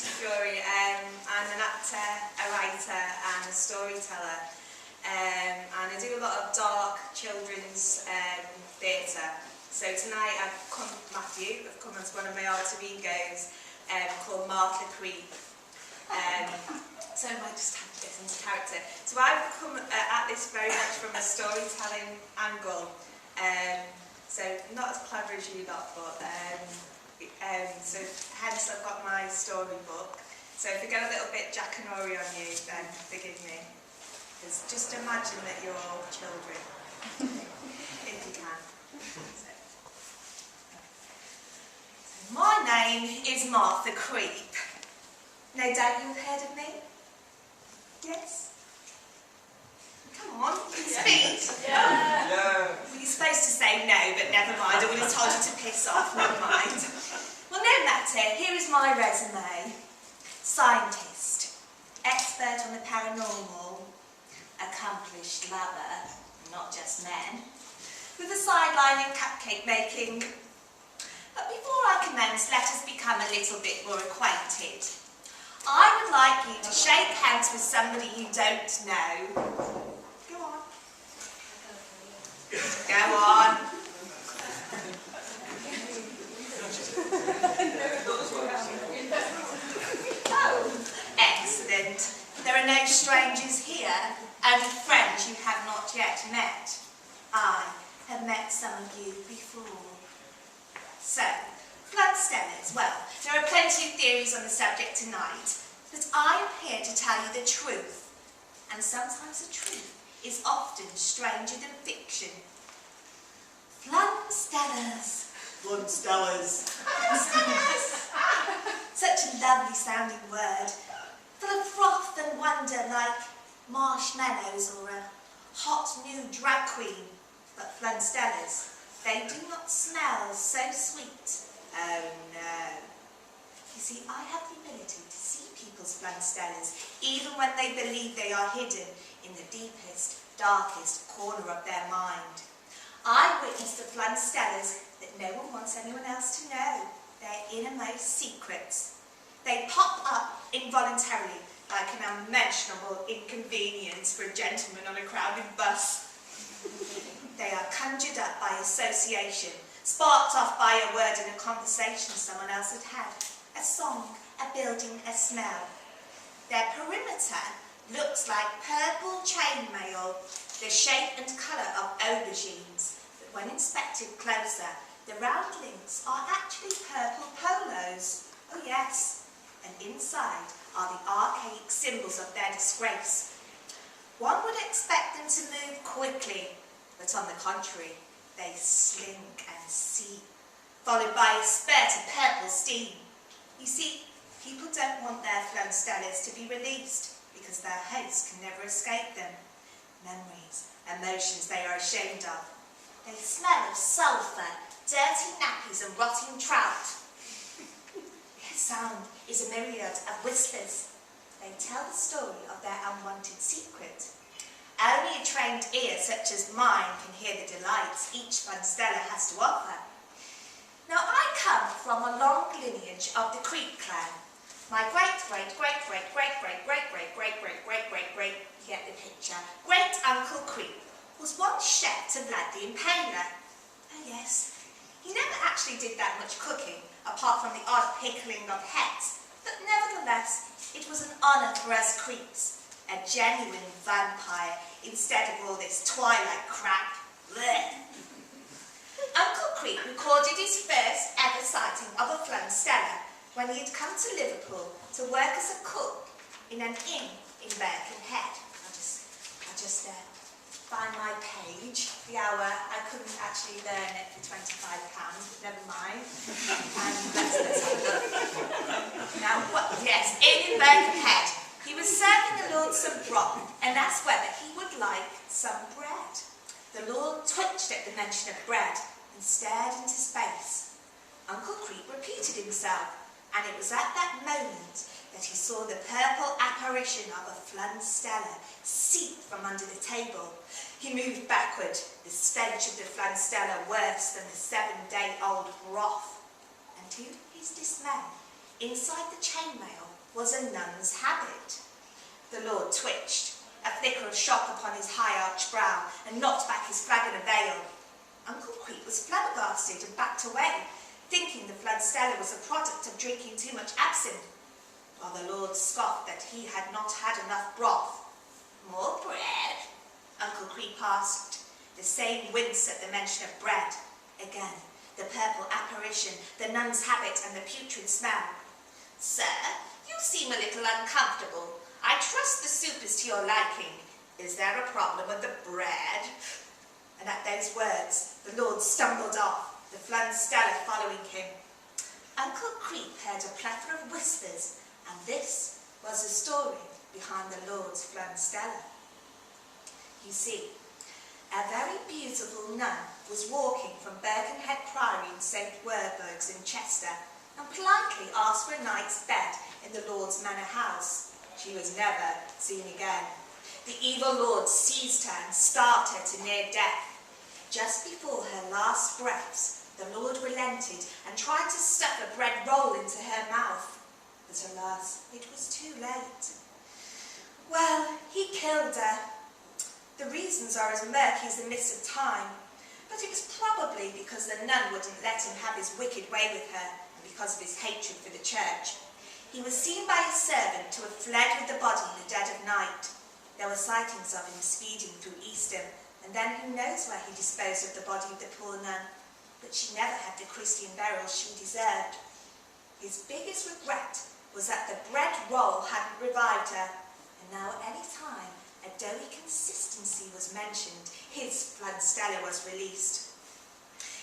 name's Fiori. I'm an actor, a writer and a storyteller. And I do a lot of dark children's theatre. So tonight I've come as one of my alter egos called Martha Creep. So I might just have to get into character. So I've come at this very much from a storytelling angle. So not as clever as you lot, but so hence I've got my storybook. So if I get a little bit Jackanory on you, then forgive me. Just imagine that you're all children, if you can. So, my name is Martha Creep. No doubt you've heard of me? Yes? Come on, you can speak. Yeah. Well, you're supposed to say no, but never mind. I would have told you to piss off, never mind. Well, no matter, here is my resume. Scientist, expert on the paranormal, accomplished lover, not just men, with a sideline in cupcake making. But before I commence, let us become a little bit more acquainted. I would like you to shake hands with somebody you don't know. Go on. Go on. Oh, excellent. There are no strangers here, only friends you have not yet met. I have met some of you before. So, Flunconference. Well, there are plenty of theories on the subject tonight, but I am here to tell you the truth. And sometimes the truth is often stranger than fiction. Flunconference. Flunconference. Such a lovely sounding word, full of froth and wonder like marshmallows or a hot new drag queen. But Flunconference, they do not smell so sweet. Oh no. You see, I have the ability to see people's Flunconference even when they believe they are hidden in the deepest, darkest corner of their mind. I witnessed the Flunconference that no one wants anyone else to know. Their innermost secrets. They pop up involuntarily like an unmentionable inconvenience for a gentleman on a crowded bus. They are conjured up by association, sparked off by a word in a conversation someone else had had, a song, a building, a smell. Their perimeter looks like purple chainmail, the shape and colour of aubergines, but when inspected closer, the round links are actually purple polos. Oh yes, and inside are the archaic symbols of their disgrace. One would expect them to move quickly, but on the contrary, they slink and seep, followed by a spurt of purple steam. You see, people don't want their Flunconference to be released because their hosts can never escape them. Memories, emotions they are ashamed of. They smell of sulphur, dirty nappies and rotting trout. Their sound is a myriad of whispers. They tell the story of their unwanted secret. Only a trained ear such as mine can hear the delights each Flunconference has to offer. Now I come from a long lineage of the Creep clan. My great, you get the picture, great-uncle Creep was once chef to Vlad the Impaler. Oh yes, he never actually did that much cooking, apart from the odd pickling of heads, but nevertheless, it was an honour for us Creeps, a genuine vampire instead of all this twilight crap. Blech. Uncle Creep recorded his first ever sighting of a Flunconference when he had come to Liverpool to work as a cook in an inn in Birkenhead. I'll just find my page, the hour. I couldn't actually learn it for £25, but never mind. Let's have a look. Now, yes, in Birkenhead, he was serving the Lord some broth and asked whether he would like some bread. The Lord twitched at the mention of bread and stared into space. Uncle Creep repeated himself, and it was at that moment that he saw the purple apparition of a Flunconference seep from under the table. He moved backward, the stench of the Flunconference worse than the 7-day-old broth. And to his dismay, Inside the chainmail was a nun's habit. The Lord twitched, a flicker of shock upon his high-arched brow, and knocked back his flagon of ale. Uncle Creep was flabbergasted and backed away, thinking the Flunsteller was a product of drinking too much absinthe, while the Lord scoffed that he had not had enough broth. "More bread?" Uncle Creep asked, the same wince at the mention of bread. Again, the purple apparition, the nun's habit, and the putrid smell. "Sir, you seem a little uncomfortable. I trust the soup is to your liking. Is there a problem with the bread?" And at those words, the Lord stumbled off, the Flunsteller following him. Uncle Creep heard a plethora of whispers, and this was the story behind the Lord's Flunsteller. You see, a very beautiful nun was walking from Birkenhead Priory in St. Werburgh's in Chester, and politely asked for a night's bed in the Lord's manor house. She was never seen again. The evil Lord seized her and starved her to near death. Just before her last breaths, the Lord relented and tried to stuff a bread roll into her mouth. But alas, it was too late. Well, he killed her. The reasons are as murky as the mists of time, but it was probably because the nun wouldn't let him have his wicked way with her, and because of his hatred for the church. He was seen by his servant to have fled with the body in the dead of night. There were sightings of him speeding through Eastham, and then who knows where he disposed of the body of the poor nun, but she never had the Christian burial she deserved. His biggest regret was that the bread roll hadn't revived her, and now at any time a doughy consistency was mentioned, his Flunsteller was released.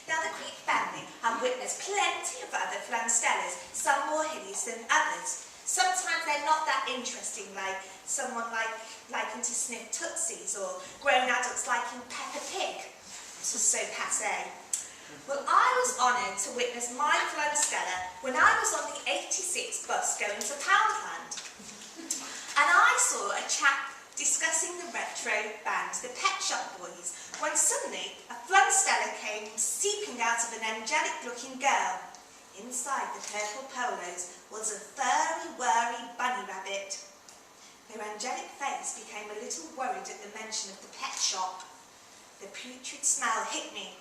Now the Creep family have witnessed plenty of other Flunstellers, some more hideous than others. Sometimes they're not that interesting, like someone liking to sniff Tootsies, or grown adults liking Peppa Pig. This was so passé. Well, I was honoured to witness my Flunsteller when I was on the 86 bus going to Poundland. And I saw a chap discussing the retro band, the Pet Shop Boys, when suddenly a Flunsteller came seeping out of an angelic-looking girl. Inside the purple polos was a furry, whirry bunny rabbit. Her angelic face became a little worried at the mention of the pet shop. The putrid smell hit me,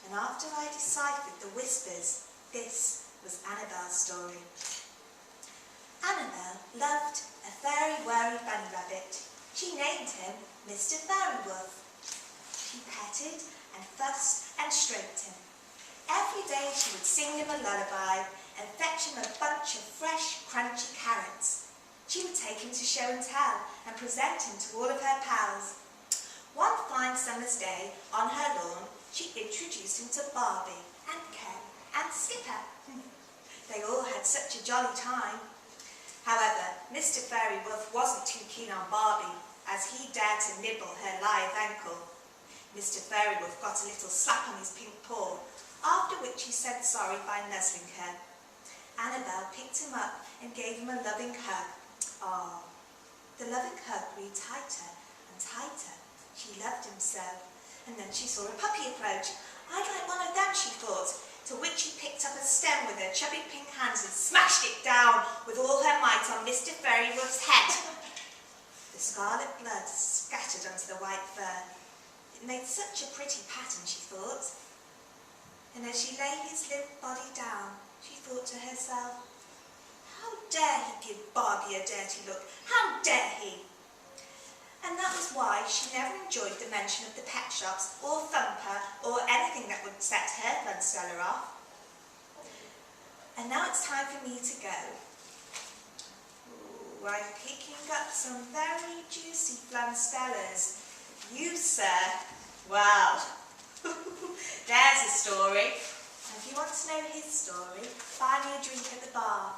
and after I deciphered the whispers, this was Annabel's story. Annabel loved a furry, whirry bunny rabbit. She named him Mr. Fairyworth. She petted and fussed and stroked him. Every day she would sing him a lullaby and fetch him a bunch of fresh, crunchy carrots. She would take him to show and tell and present him to all of her pals. One fine summer's day, on her lawn, she introduced him to Barbie and Ken and Skipper. They all had such a jolly time. However, Mr. Fairyworth wasn't too keen on Barbie, as he dared to nibble her lithe ankle. Mr. Fairyworth got a little slap on his pink paw, after which he said sorry by nuzzling her. Annabel picked him up and gave him a loving hug. Ah, the loving hug grew tighter and tighter. She loved him so. And then she saw a puppy approach. I'd like one of them, she thought, to which she picked up a stem with her chubby pink hands and smashed it down with all her might on Mr. Fairyworth's head. The scarlet blood scattered onto the white fur. It made such a pretty pattern, she thought. And as she lay his limp body down, she thought to herself, how dare he give Barbie a dirty look? How dare he? And that was why she never enjoyed the mention of the pet shops or Thumper or anything that would set her Flunsteller off. And now it's time for me to go. Ooh, I'm picking up some very juicy Flunstellers. You, sir, wow. There's a story. And if you want to know his story, buy me a drink at the bar.